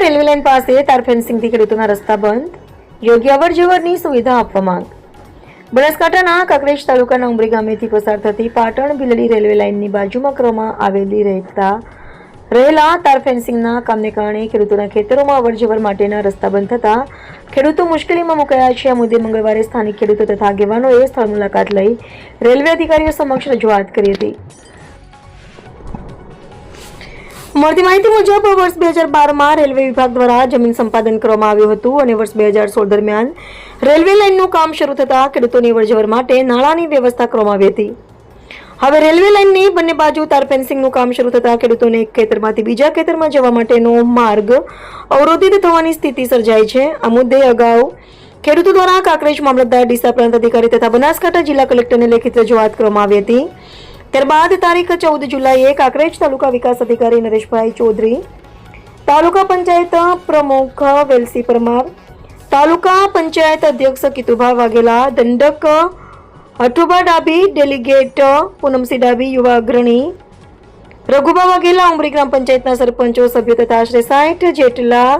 Railway line પાસે તાર ફેન્સિંગથી ખેડૂતોના રસ્તા બંધ, યોગ્ય અવરજવરની સુવિધા આપવા માંગ. બનાસકાંઠાના કાંકરેજ તાલુકાના ઉમરી ગામેથી પસાર થતી પાટણ ભીલડી રેલવે લાઇનની બાજુમાં કરવામાં આવેલી રહેલા તાર ફેન્સિંગના કામને કારણે ખેડૂતોના ખેતરોમાં અવરજવર માટેના રસ્તા બંધ થતા ખેડૂતો મુશ્કેલીમાં મુકાયા છે. આ મુદ્દે મંગળવારે સ્થાનિક ખેડૂતો તથા આગેવાનોએ સ્થળ મુલાકાત લઈ રેલવે અધિકારીઓ સમક્ષ રજૂઆત કરી હતી. મળતી માહિતી મુજબ વર્ષ 2012માં રેલવે વિભાગ દ્વારા જમીન સંપાદન કરવામાં આવ્યું હતું અને વર્ષ 2016 દરમિયાન રેલવે લાઇનનું કામ શરૂ થતાં ખેડૂતોની અવરજવર માટે નાળાની વ્યવસ્થા કરવામાં આવી હતી. હવે રેલવે લાઇનની બંને બાજુ તાર ફેન્સિંગનું કામ શરૂ થતાં ખેડૂતોને એક ખેતરમાંથી બીજા ખેતરમાં જવા માટેનો માર્ગ અવરોધિત થવાની સ્થિતિ સર્જાઈ છે. આ મુદ્દે અગાઉ ખેડૂતો દ્વારા કાંકરેજ મામલતદાર, ડીસા પ્રાંત અધિકારી તથા બનાસકાંઠા જિલ્લા કલેક્ટરને લેખિત રજૂઆત કરવામાં આવી હતી. ત્યારબાદ તારીખ 14 જુલાઈએ કાંકરેજ તાલુકા વિકાસ અધિકારી નરેશભાઈ ચૌધરી, તાલુકા પંચાયત પ્રમુખ વેલસી પરમાર, તાલુકા પંચાયત અધ્યક્ષ કિતુભા વાઘેલા, દંડક હઠુભા ડાભી, ડેલિગેટ પૂનમસી ડાભી, યુવા અગ્રણી રઘુભા વાઘેલા, ઉમરી ગ્રામ પંચાયતના સરપંચો, સભ્યો તથા આશરે 60 જેટલા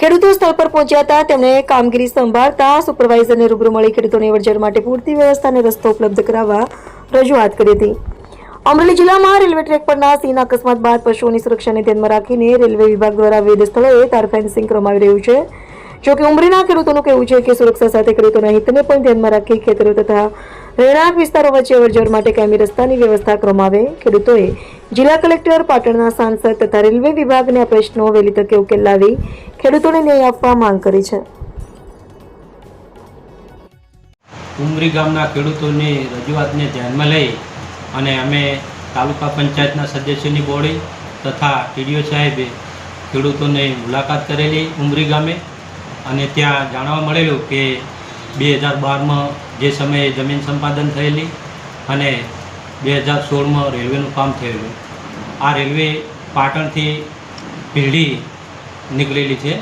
ખેડૂતો સ્થળ પર પહોંચ્યા હતા. તેમણે કામગીરી સંભાળતા સુપરવાઇઝરને રૂબરૂ મળી ખેડૂતોને અવરજવર માટે પૂરતી વ્યવસ્થા અને રસ્તો ઉપલબ્ધ કરાવવા રજૂઆત કરી હતી. અમરેલી જિલ્લામાં રેલવે ટ્રેક પરના સિંહના અકસ્માત બાદ પશુઓની સુરક્ષાને ધ્યાનમાં રાખીને રેલવે વિભાગ દ્વારા વિવિધ સ્થળોએ તાર ફેન્સિંગ કરવામાં આવી રહ્યું છે. જોકે ઉમરીના ખેડૂતોનું કહેવું છે કે સુરક્ષા સાથે ખેડૂતોના હિતને પણ ધ્યાનમાં રાખી ખેતરો તથા રહેણાંક વિસ્તારો વચ્ચે અવરજવર માટે કાયમી રસ્તાની વ્યવસ્થા કરવામાં આવે. ખેડૂતોએ જિલ્લા કલેક્ટર, પાટણના સાંસદ તથા રેલવે વિભાગને આ પ્રશ્નો વહેલી તકે ઉકેલ લાવી ખેડૂતોને ન્યાય આપવા માંગ કરી છે. ઉમરી ગામના ખેડૂતોની રજૂઆતને ધ્યાનમાં લઈ અને અમે તાલુકા પંચાયતના સદસ્યોની બોડી તથા ટીડીઓ સાહેબે ખેડૂતોની મુલાકાત કરેલી ઉમરી ગામે અને ત્યાં જાણવા મળેલું કે 2012માં જે સમયે જમીન સંપાદન થયેલી અને 2016માં રેલવેનું કામ થયેલું. આ રેલવે પાટણથી ભીલડી નીકળેલી છે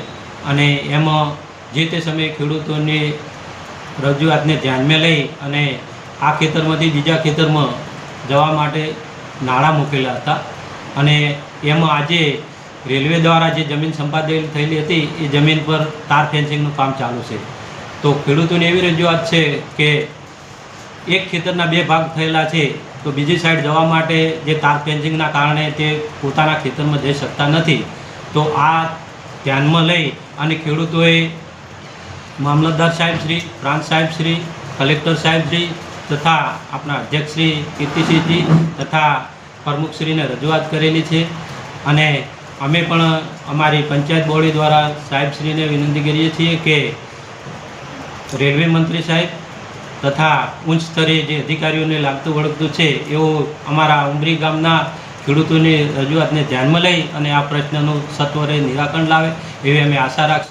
અને એમાં જે તે સમયે ખેડૂતોની રજૂઆતને ધ્યાનમાં લઈ અને આ ખેતરમાંથી બીજા ખેતરમાં જવા માટે નાળા મૂકેલા હતા અને એમાં આજે રેલવે દ્વારા જે જમીન સંપાદન થયેલી હતી એ જમીન પર તાર ફેન્સિંગનું કામ ચાલુ છે. તો ખેડૂતોની એવી રજૂઆત છે કે એક ખેતરના 2 ભાગ થયેલા છે તો બીજી સાઈડ જવા માટે જે તાર ફેન્સિંગના કારણે તે પોતાના ખેતરમાં જઈ શકતા નથી. તો આ ધ્યાનમાં લઈ અને ખેડૂતોએ મામલતદાર સાહેબશ્રી, પ્રાંત સાહેબશ્રી, કલેક્ટર સાહેબશ્રી તથા આપણા અધ્યક્ષશ્રી કીર્તિસિંહજી તથા પ્રમુખશ્રીને રજૂઆત કરેલી છે અને અમે પણ અમારી પંચાયત બોડી દ્વારા સાહેબશ્રીને વિનંતી કરીએ છીએ કે રેલવે મંત્રી સાહેબ તથા ઉચ્ચ સ્તરે જે અધિકારીઓને લાગતું વળગતું છે એવું અમારા ઉમરી ગામના ખેડૂતોની રજૂઆતને ધ્યાનમાં લઈ અને આ પ્રશ્નનું સત્વરે નિરાકરણ લાવે એવી અમે આશા રાખીએ.